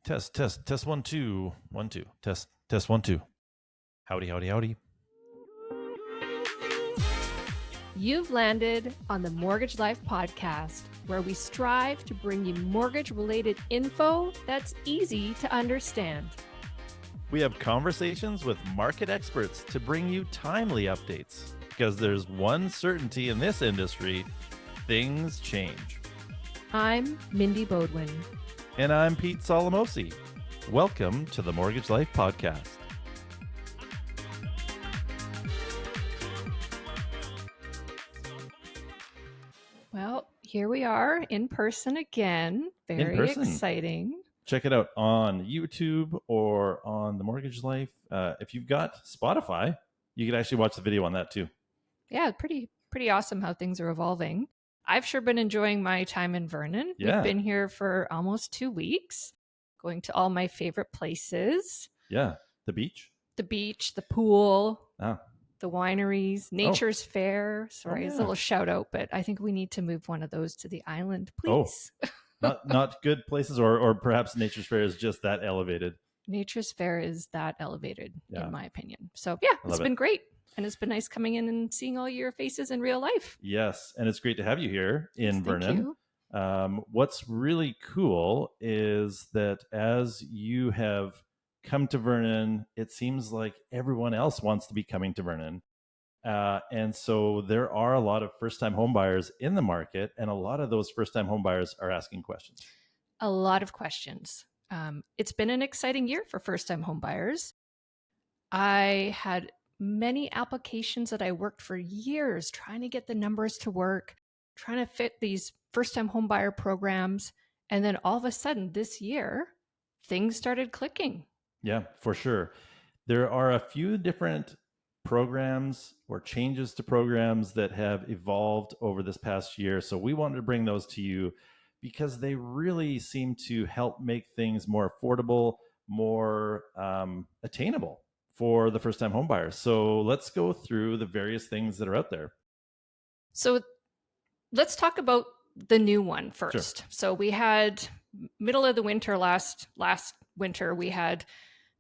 Test 1 2 1 2 test 1 2. Howdy. You've landed on the Mortgage Life podcast, where we strive to bring you mortgage-related info that's easy to understand. We have conversations with market experts to bring you timely updates, because there's one certainty in this industry: things change. I'm Mindy Bodwin. And I'm Pete Solomosi. Welcome to the Mortgage Life podcast. Well, here we are in person again. Very exciting. Check it out on YouTube or on the Mortgage Life. If you've got Spotify, you can actually watch the video on that too. Yeah, pretty awesome how things are evolving. I've sure been enjoying my time in Vernon. Yeah. We've been here for almost 2 weeks, going to all my favorite places. Yeah, the beach, the pool, the wineries, Nature's Fair. Sorry, it's a little shout out, but I think we need to move one of those to the island, please. Not good places, or perhaps Nature's Fair is just that elevated. Nature's Fair is that elevated, in my opinion. So yeah, it's been great. And it's been nice coming in and seeing all your faces in real life. Yes, and it's great to have you here in Vernon. What's really cool is that as you have come to Vernon, it seems like everyone else wants to be coming to Vernon. And so there are a lot of first-time homebuyers in the market, and a lot of those first-time homebuyers are asking questions. A lot of questions. It's been an exciting year for first-time homebuyers. I had many applications that I worked for years trying to get the numbers to work, trying to fit these first-time homebuyer programs. And then all of a sudden this year, things started clicking. Yeah, for sure. There are a few different programs or changes to programs that have evolved over this past year. So we wanted to bring those to you because they really seem to help make things more affordable, more attainable for the first-time homebuyers. So let's go through the various things that are out there. So let's talk about the new one first. Sure. So we had middle of the winter last winter, we had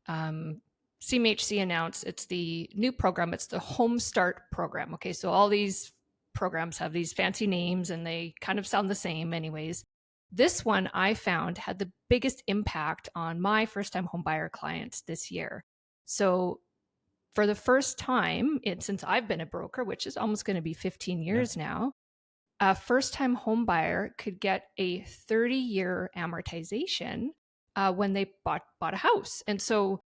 CMHC announced it's the new program. It's the Home Start program. Okay, so all these programs have these fancy names and they kind of sound the same anyways. This one I found had the biggest impact on my first-time homebuyer clients this year. So for the first time, since I've been a broker, which is almost going to be 15 years now, a first-time homebuyer could get a 30-year amortization when they bought a house. And so,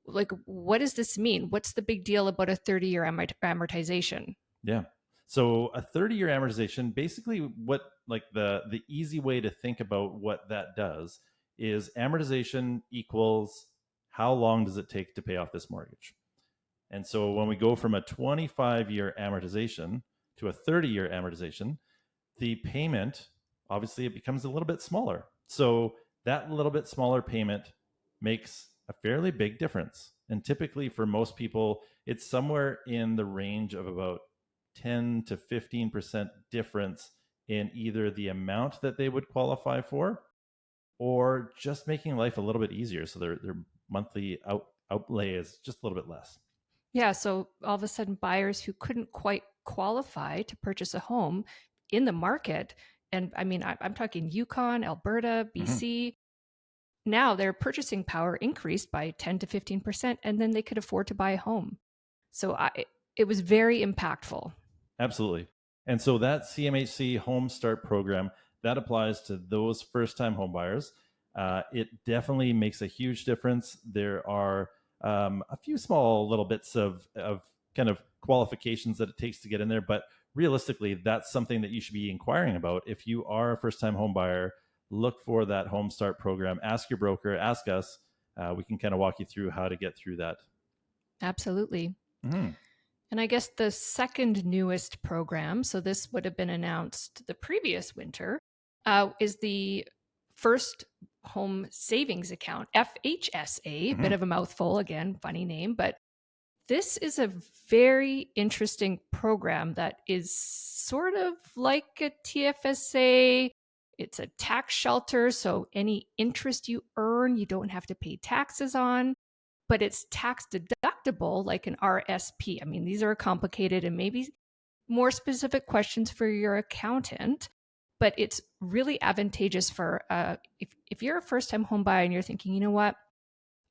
like, what does this mean? What's the big deal about a 30-year amortization? Yeah. So a 30-year amortization, basically what, like, the easy way to think about what that does is amortization equals how long does it take to pay off this mortgage? And so when we go from a 25-year amortization to a 30-year amortization, the payment, obviously it becomes a little bit smaller. So that little bit smaller payment makes a fairly big difference. And typically for most people, it's somewhere in the range of about 10 to 15% difference in either the amount that they would qualify for or just making life a little bit easier. So their monthly outlay is just a little bit less. Yeah. So all of a sudden, buyers who couldn't quite qualify to purchase a home in the market, and I mean, I'm talking Yukon, Alberta, BC, now their purchasing power increased by 10 to 15%, and then they could afford to buy a home. So it was very impactful. Absolutely. And so that CMHC Home Start program, that applies to those first-time homebuyers. It definitely makes a huge difference. There are a few small little bits of kind of qualifications that it takes to get in there, but realistically, that's something that you should be inquiring about. If you are a first-time homebuyer, look for that Home Start program. Ask your broker, ask us. We can kind of walk you through how to get through that. Absolutely. Mm-hmm. And I guess the second newest program, so this would have been announced the previous winter, is the First Home Savings Account, FHSA, bit of a mouthful, again, funny name, but this is a very interesting program that is sort of like a TFSA. It's a tax shelter, so any interest you earn, you don't have to pay taxes on, but it's tax deductible like an RSP. I mean, these are complicated and maybe more specific questions for your accountant, but it's really advantageous for if you're a first-time home buyer and you're thinking, you know what,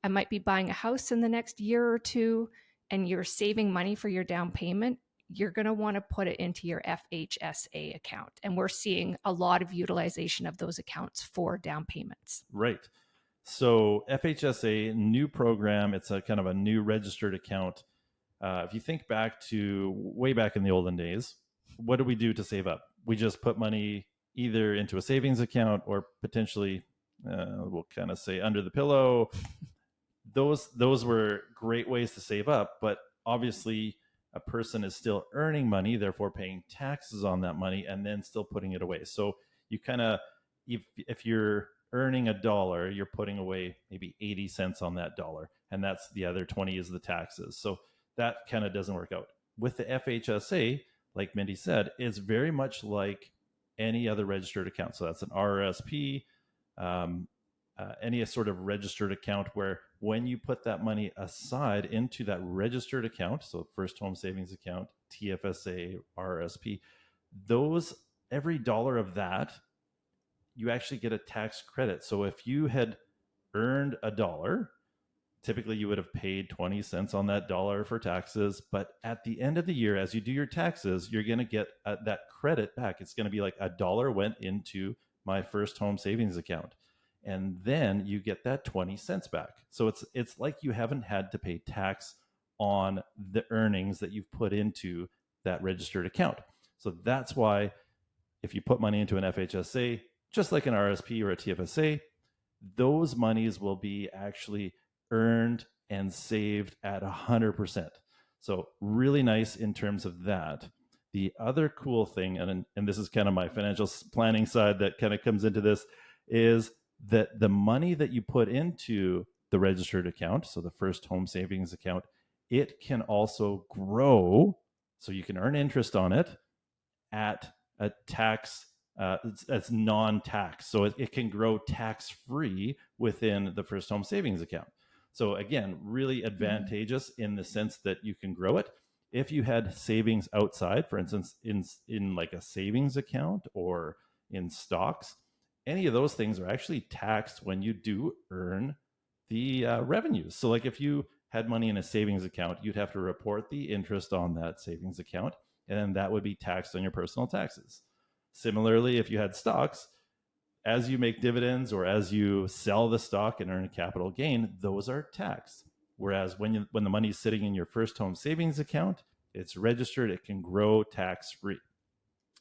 I might be buying a house in the next year or two, and you're saving money for your down payment, you're going to want to put it into your FHSA account. And we're seeing a lot of utilization of those accounts for down payments. Right. So FHSA, new program. It's a kind of a new registered account. If you think back to way back in the olden days, what do we do to save up? We just put money either into a savings account or potentially, we'll kind of say under the pillow. Those were great ways to save up, but obviously a person is still earning money, therefore paying taxes on that money and then still putting it away. So you kind of, if you're earning $1, you're putting away maybe 80 cents on that dollar, and that's the other 20 is the taxes. So that kind of doesn't work out. With the FHSA, like Mindy said, it's very much like any other registered account. So that's an RRSP, any sort of registered account where when you put that money aside into that registered account, so first home savings account, TFSA, RRSP, those, every dollar of that, you actually get a tax credit. So if you had earned $1, typically you would have paid 20 cents on that dollar for taxes. But at the end of the year, as you do your taxes, you're going to get that credit back. It's going to be like $1 went into my first home savings account. And then you get that 20 cents back. So it's like you haven't had to pay tax on the earnings that you've put into that registered account. So that's why if you put money into an FHSA, just like an RSP or a TFSA, those monies will be actually earned and saved at 100%. So really nice in terms of that. The other cool thing, and this is kind of my financial planning side that kind of comes into this, is that the money that you put into the registered account, so the first home savings account, it can also grow. So you can earn interest on it at a tax that's non-tax. So it can grow tax-free within the first home savings account. So again, really advantageous in the sense that you can grow it. If you had savings outside, for instance, in like a savings account or in stocks, any of those things are actually taxed when you do earn the revenues. So like if you had money in a savings account, you'd have to report the interest on that savings account, and then that would be taxed on your personal taxes. Similarly, if you had stocks, as you make dividends or as you sell the stock and earn a capital gain, those are taxed. Whereas when the money is sitting in your first home savings account, it's registered, it can grow tax-free.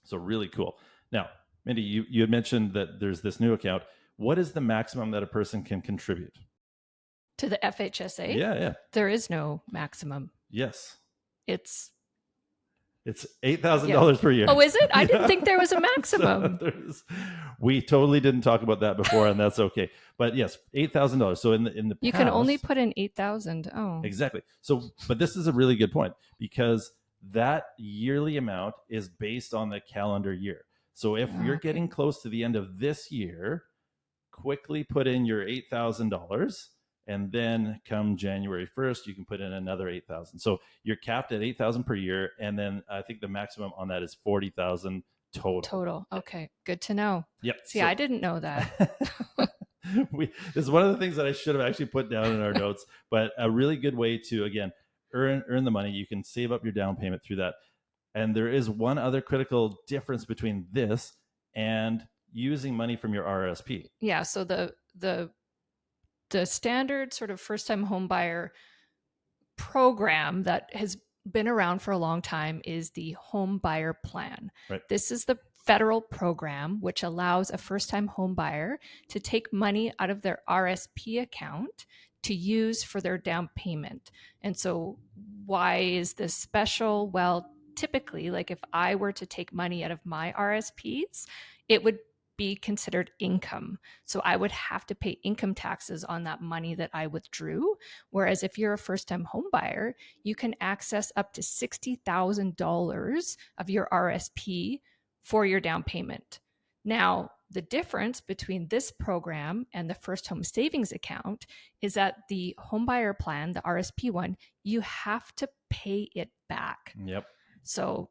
So really cool. Now, Mindy, you had mentioned that there's this new account. What is the maximum that a person can contribute? To the FHSA? Yeah. There is no maximum. Yes. It's $8,000 per year. Oh, is it? I didn't think there was a maximum. We totally didn't talk about that before, and that's okay. But yes, $8,000. So in the you past, can only put in 8,000. Oh, exactly. So, but this is a really good point because that yearly amount is based on the calendar year. So if you're getting close to the end of this year, quickly put in your $8,000. And then come January 1st, you can put in another 8,000. So you're capped at 8,000 per year. And then I think the maximum on that is 40,000 total. Okay. Good to know. Yep. See, I didn't know that. This is one of the things that I should have actually put down in our notes, but a really good way to, again, earn the money. You can save up your down payment through that. And there is one other critical difference between this and using money from your RSP. Yeah. So the standard sort of first-time home buyer program that has been around for a long time is the Home Buyer Plan. Right. This is the federal program which allows a first-time home buyer to take money out of their RSP account to use for their down payment. And so why is this special? Well, typically, like if I were to take money out of my RSPs, it would be considered income. So I would have to pay income taxes on that money that I withdrew. Whereas if you're a first-time home buyer, you can access up to $60,000 of your RSP for your down payment. Now, The difference between this program and the first home savings account is that the homebuyer plan, the RSP one, you have to pay it back. Yep. So,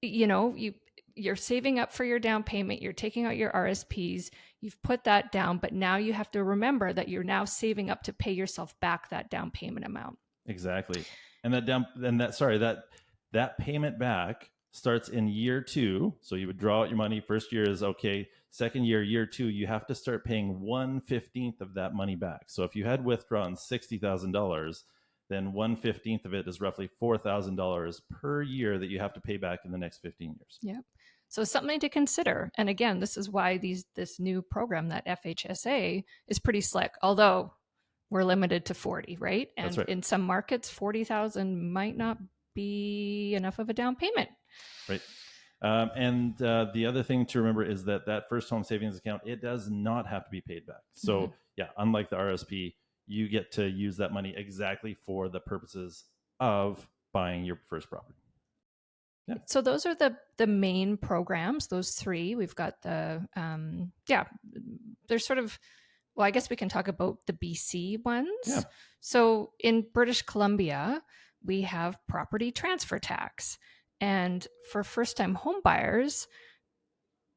you're saving up for your down payment, you're taking out your RSPs, you've put that down, but now you have to remember that you're now saving up to pay yourself back that down payment amount. Exactly. And that payment back starts in year 2. So you would draw out your money. First year is okay. Second year, year 2, you have to start paying 1/15 of that money back. So if you had withdrawn $60,000, then 1/15 of it is roughly $4,000 per year that you have to pay back in the next 15 years. Yep. So something to consider. And again, this is why this new program, that FHSA, is pretty slick. Although we're limited to 40, right? And That's right. In some markets, 40,000 might not be enough of a down payment. Right. And the other thing to remember is that first home savings account, it does not have to be paid back. So yeah, unlike the RSP, you get to use that money exactly for the purposes of buying your first property. Yeah. So those are the main programs, those 3. We've got the, there's sort of, well, I guess we can talk about the BC ones. Yeah. So in British Columbia, we have property transfer tax. And for first-time home buyers,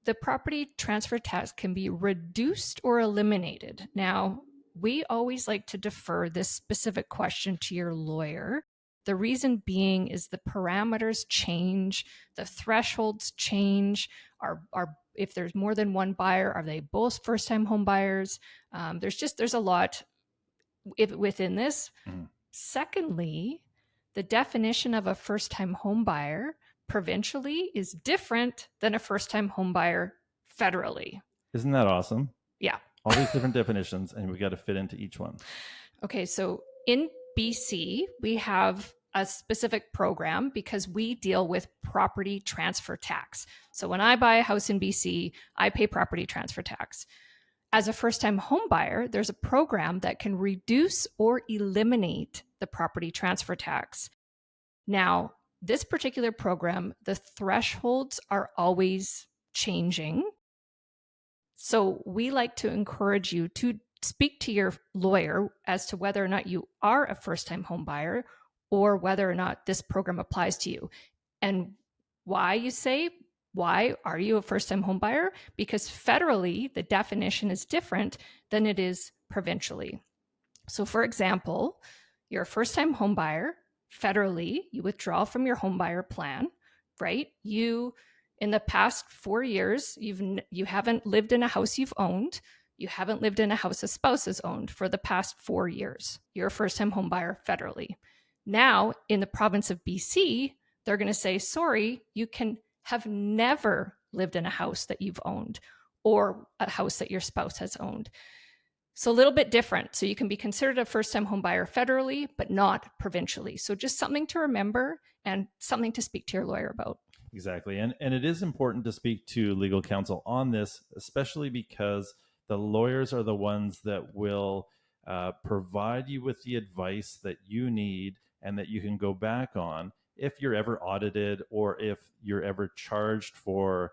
the property transfer tax can be reduced or eliminated. Now, we always like to defer this specific question to your lawyer. The reason being is the parameters change, the thresholds change. If there's more than one buyer, are they both first-time home buyers? There's a lot within this. Secondly, the definition of a first-time home buyer provincially is different than a first-time home buyer federally. Isn't that awesome? Yeah. All these different definitions, and we got to fit into each one. Okay, so in BC, we have a specific program because we deal with property transfer tax. So when I buy a house in BC, I pay property transfer tax. As a first-time home buyer, there's a program that can reduce or eliminate the property transfer tax. Now, this particular program, the thresholds are always changing. So we like to encourage you to speak to your lawyer as to whether or not you are a first-time home buyer or whether or not this program applies to you. And why are you a first-time home buyer? Because federally, the definition is different than it is provincially. So for example, you're a first-time home buyer. Federally, you withdraw from your home buyer plan, right? In the past 4 years, you haven't lived in a house you've owned. You haven't lived in a house a spouse has owned for the past 4 years. You're a first-time home buyer federally. Now, in the province of BC, they're going to say, sorry, you can have never lived in a house that you've owned or a house that your spouse has owned. So a little bit different. So you can be considered a first-time home buyer federally, but not provincially. So just something to remember and something to speak to your lawyer about. Exactly. And it is important to speak to legal counsel on this, especially because the lawyers are the ones that will provide you with the advice that you need and that you can go back on if you're ever audited or if you're ever charged for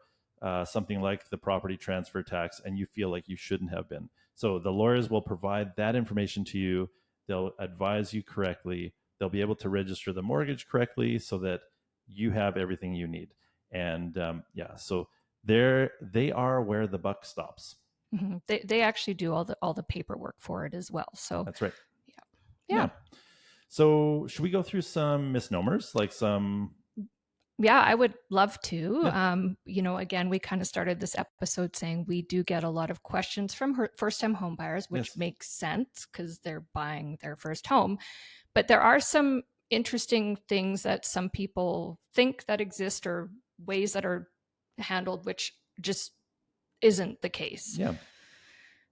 something like the property transfer tax and you feel like you shouldn't have been. So the lawyers will provide that information to you. They'll advise you correctly. They'll be able to register the mortgage correctly so that you have everything you need. And so they are where the buck stops. Mm-hmm. They actually do all the paperwork for it as well. So that's right. Yeah. So should we go through some misnomers, like some? Yeah, I would love to. Yeah. Again, we kind of started this episode saying we do get a lot of questions from first-time home buyers, which makes sense because they're buying their first home. But there are some interesting things that some people think that exist or ways that are handled, which just isn't the case. Yeah.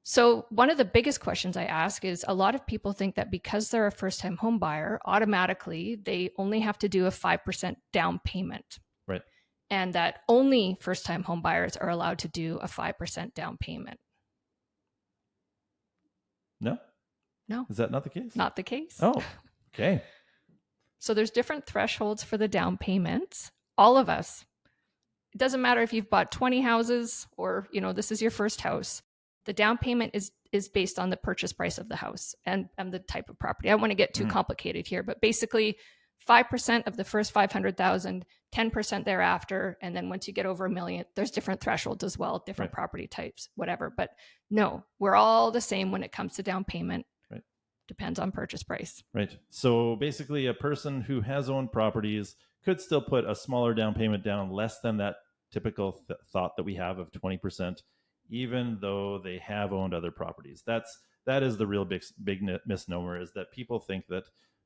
So one of the biggest questions I ask is a lot of people think that because they're a first-time home buyer, automatically they only have to do a 5% down payment. Right. And that only first-time home buyers are allowed to do a 5% down payment. No? No. Is that not the case? Not the case. Oh, okay. So there's different thresholds for the down payments. All of us it doesn't matter if you've bought 20 houses or, this is your first house. The down payment is based on the purchase price of the house and the type of property. I don't want to get too complicated here, but basically 5% of the first 500,000, 10% thereafter. And then once you get over $1 million, there's different thresholds as well, different property types, whatever. But no, we're all the same when it comes to down payment. Right. Depends on purchase price. Right. So basically a person who has owned properties could still put a smaller down payment down, less than that typical thought that we have of 20%, even though they have owned other properties. That is the real big misnomer, is that people think that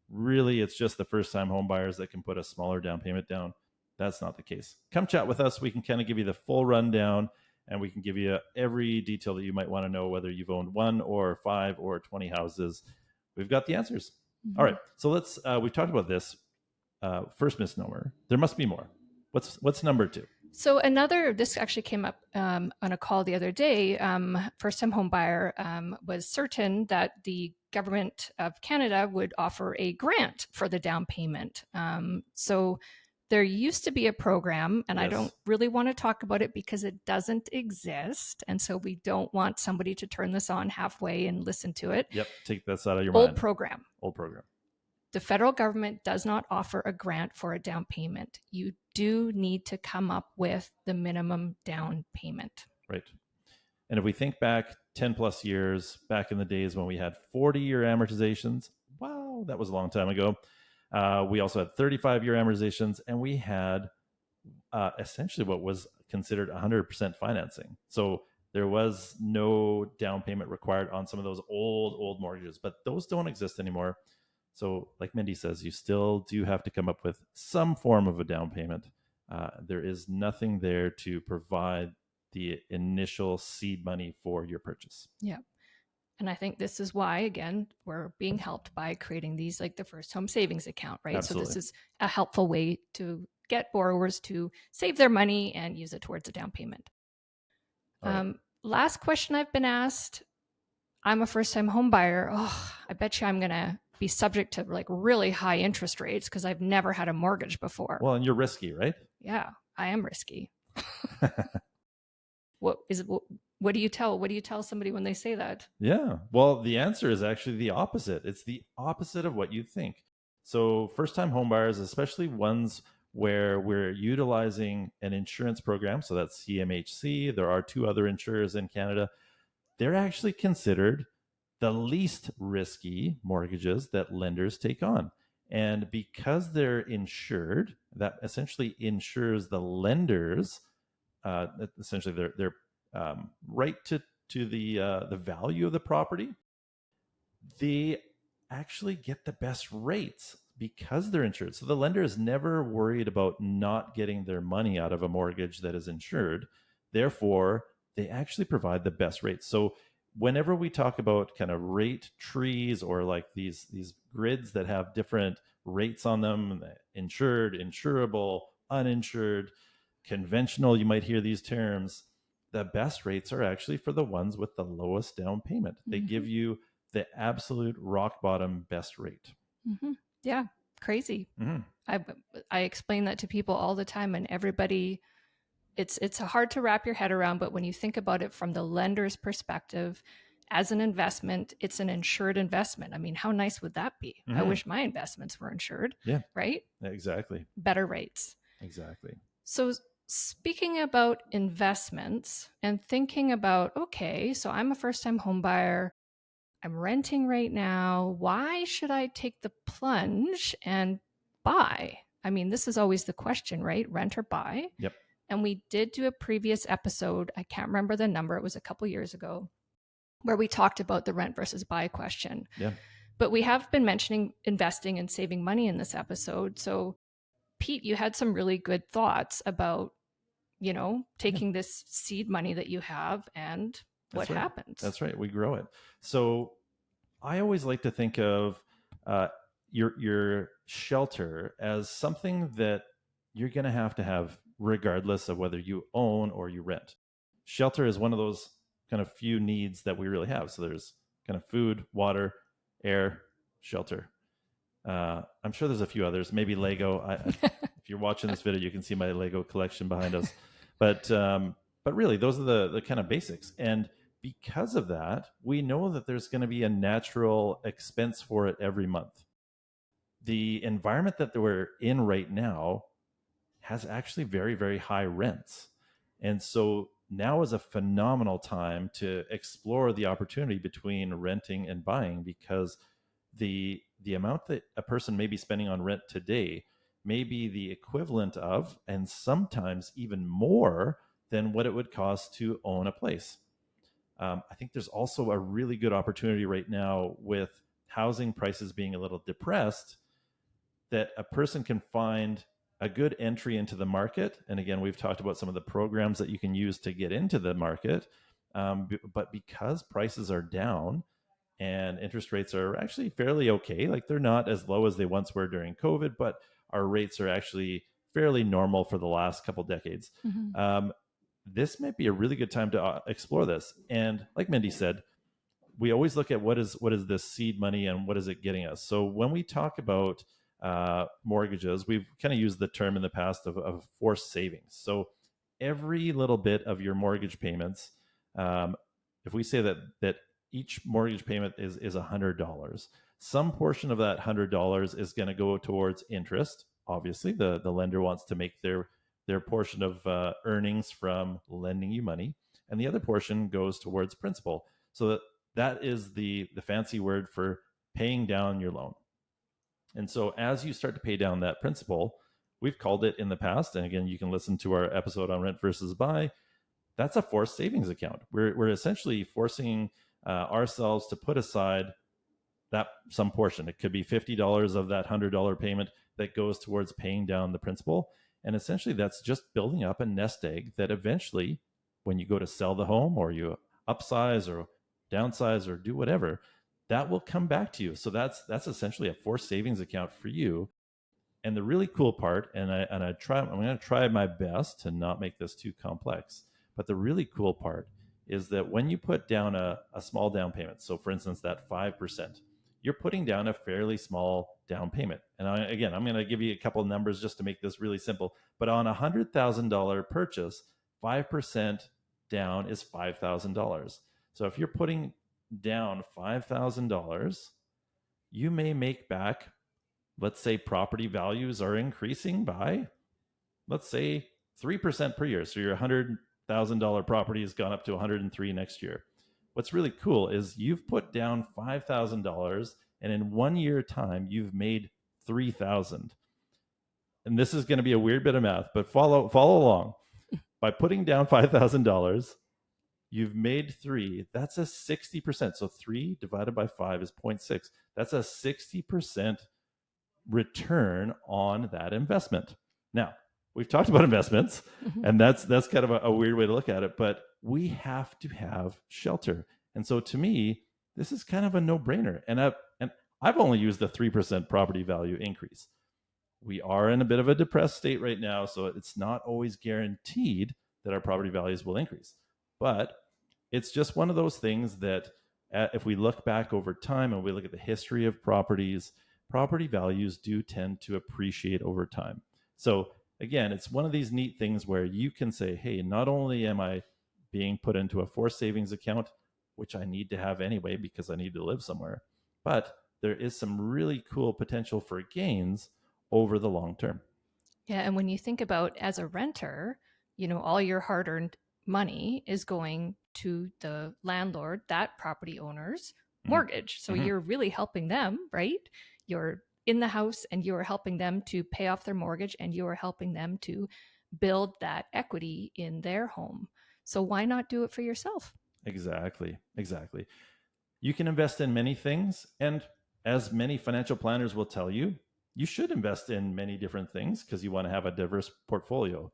really it's just the first time home buyers that can put a smaller down payment down. That's not the case. Come chat with us. We can kind of give you the full rundown, and we can give you every detail that you might want to know, whether you've owned 1 or 5 or 20 houses. We've got the answers. All right. So let's, we've talked about this first misnomer. There must be more. What's number 2? So this actually came up on a call the other day. First-time home buyer was certain that the government of Canada would offer a grant for the down payment. So there used to be a program, and I don't really want to talk about it because it doesn't exist. And so we don't want somebody to turn this on halfway and listen to it. Yep. Take this out of your mind. Old program. The federal government does not offer a grant for a down payment. You do need to come up with the minimum down payment. Right. And if we think back 10 plus years, back in the days when we had 40-year amortizations, wow, that was a long time ago. We also had 35-year amortizations, and we had essentially what was considered 100% financing. So there was no down payment required on some of those old mortgages, but those don't exist anymore. So like Mindy says, you still do have to come up with some form of a down payment. There is nothing there to provide the initial seed money for your purchase. Yeah. And I think this is why, again, we're being helped by creating these, like the First Home Savings Account, right? Absolutely. So this is a helpful way to get borrowers to save their money and use it towards a down payment. Right. Last question I've been asked. I'm a first-time home buyer. Oh, I bet you I'm going to be subject to like really high interest rates because I've never had a mortgage before. Well, and you're risky, right? Yeah, I am risky. What do you tell somebody when they say that? Yeah. Well, the answer is actually the opposite. It's the opposite of what you think. So first-time homebuyers, especially ones where we're utilizing an insurance program, so that's CMHC, there are 2 other insurers in Canada, they're actually considered the least risky mortgages that lenders take on. And because they're insured, that essentially insures the lenders, essentially their right to the value of the property. They actually get the best rates because they're insured. So the lender is never worried about not getting their money out of a mortgage that is insured. Therefore, they actually provide the best rates. So whenever we talk about kind of rate trees or like these grids that have different rates on them, insured, insurable, uninsured, conventional, you might hear these terms, the best rates are actually for the ones with the lowest down payment. They give you the absolute rock bottom best rate. Yeah, crazy. I explain that to people all the time, and everybody, it's hard to wrap your head around, but when you think about it from the lender's perspective, as an investment, it's an insured investment. I mean, how nice would that be? I wish my investments were insured. Yeah. Right? Exactly. Better rates. Exactly. So speaking about investments and thinking about, okay, so I'm a first-time home buyer. I'm renting right now. Why should I take the plunge and buy? I mean, this is always the question, right? Rent or buy? Yep. And we did do a previous episode. I can't remember the number. It was a couple years ago where we talked about the rent versus buy question. Yeah. But we have been mentioning investing and saving money in this episode. So Pete, you had some really good thoughts about, taking this seed money that you have and what happens. That's right. We grow it. So I always like to think of your shelter as something that you're going to have regardless of whether you own or you rent. Shelter is one of those kind of few needs that we really have. So there's kind of food, water, air, shelter. I'm sure there's a few others, maybe Lego. If you're watching this video, you can see my Lego collection behind us. But really, those are the kind of basics. And because of that, we know that there's going to be a natural expense for it every month. The environment that we're in right now has actually very, very high rents. And so now is a phenomenal time to explore the opportunity between renting and buying, because the amount that a person may be spending on rent today may be the equivalent of, and sometimes even more than what it would cost to own a place. I think there's also a really good opportunity right now with housing prices being a little depressed, that a person can find a good entry into the market. And again, we've talked about some of the programs that you can use to get into the market. But because prices are down and interest rates are actually fairly okay, like they're not as low as they once were during COVID, but our rates are actually fairly normal for the last couple decades. Mhm. This might be a really good time to explore this. And like Mindy said, we always look at what is this seed money and what is it getting us. So when we talk about mortgages, we've kind of used the term in the past of forced savings. So every little bit of your mortgage payments, um, if we say that each mortgage payment is $100, some portion of that $100 is going to go towards interest. Obviously, the lender wants to make their portion of earnings from lending you money, and the other portion goes towards principal. So that is the fancy word for paying down your loan. And so as you start to pay down that principal, we've called it in the past, and again, you can listen to our episode on rent versus buy. That's a forced savings account. We're essentially forcing ourselves to put aside that some portion. It could be $50 of that $100 payment that goes towards paying down the principal. And essentially, that's just building up a nest egg that eventually, when you go to sell the home or you upsize or downsize or do whatever, that will come back to you. So that's essentially a forced savings account for you. And the really cool part, I'm going to try my best to not make this too complex, but the really cool part is that when you put down a small down payment, so for instance, that 5%, you're putting down a fairly small down payment. And again, I'm going to give you a couple of numbers just to make this really simple. But on a $100,000 purchase, 5% down is $5,000. So if you're putting down $5,000, you may make back, let's say property values are increasing by, let's say 3% per year. So your $100,000 property has gone up to 103 next year. What's really cool is you've put down $5,000, and in 1 year time, you've made 3,000. And this is going to be a weird bit of math, but follow along. By putting down $5,000, you've made three. That's a 60%. So 3 divided by 5 is 0.6. That's a 60% return on that investment. Now, we've talked about investments, Mhm. and that's kind of a weird way to look at it, but we have to have shelter. And so to me, this is kind of a no-brainer. And I've only used the 3% property value increase. We are in a bit of a depressed state right now, so it's not always guaranteed that our property values will increase. But it's just one of those things that if we look back over time and we look at the history of properties, property values do tend to appreciate over time. So again, it's one of these neat things where you can say, hey, not only am I being put into a forced savings account, which I need to have anyway because I need to live somewhere, but there is some really cool potential for gains over the long term. Yeah, and when you think about as a renter, all your hard-earned money is going to the landlord, that property owner's Mm-hmm. mortgage. So Mm-hmm. you're really helping them, right? You're in the house and you are helping them to pay off their mortgage and you are helping them to build that equity in their home. So why not do it for yourself? Exactly. Exactly. You can invest in many things. And as many financial planners will tell you, you should invest in many different things because you want to have a diverse portfolio.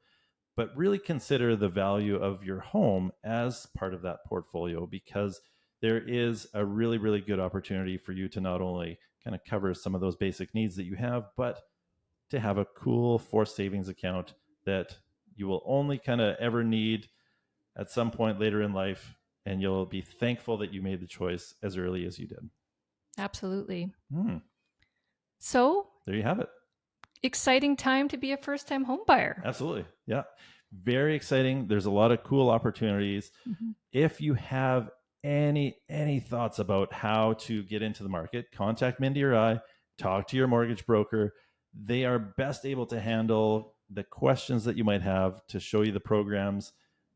But really consider the value of your home as part of that portfolio, because there is a really, really good opportunity for you to not only kind of cover some of those basic needs that you have, but to have a cool forced savings account that you will only kind of ever need at some point later in life. And you'll be thankful that you made the choice as early as you did. Absolutely. Hmm, So there you have it. exciting time to be a first-time home buyer. Absolutely. Yeah. Very exciting. There's a lot of cool opportunities. Mhm. If you have any thoughts about how to get into the market, contact Mindy or I. Talk to your mortgage broker. They are best able to handle the questions that you might have, to show you the programs.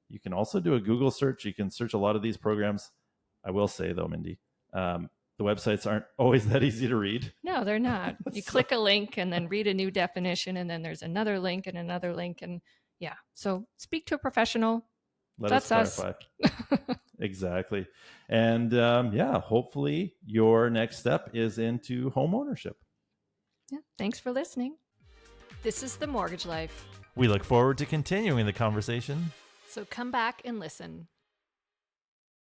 You can also do a Google search. You can search a lot of these programs. I will say though, Mindy, the websites aren't always that easy to read. No, they're not. You So- click a link and then read a new definition, and then there's another link and another link. And yeah, so speak to a professional. Let us That's us. clarify. Exactly. And yeah, hopefully your next step is into home ownership. Yeah, thanks for listening. This is The Mortgage Life. We look forward to continuing the conversation. So come back and listen.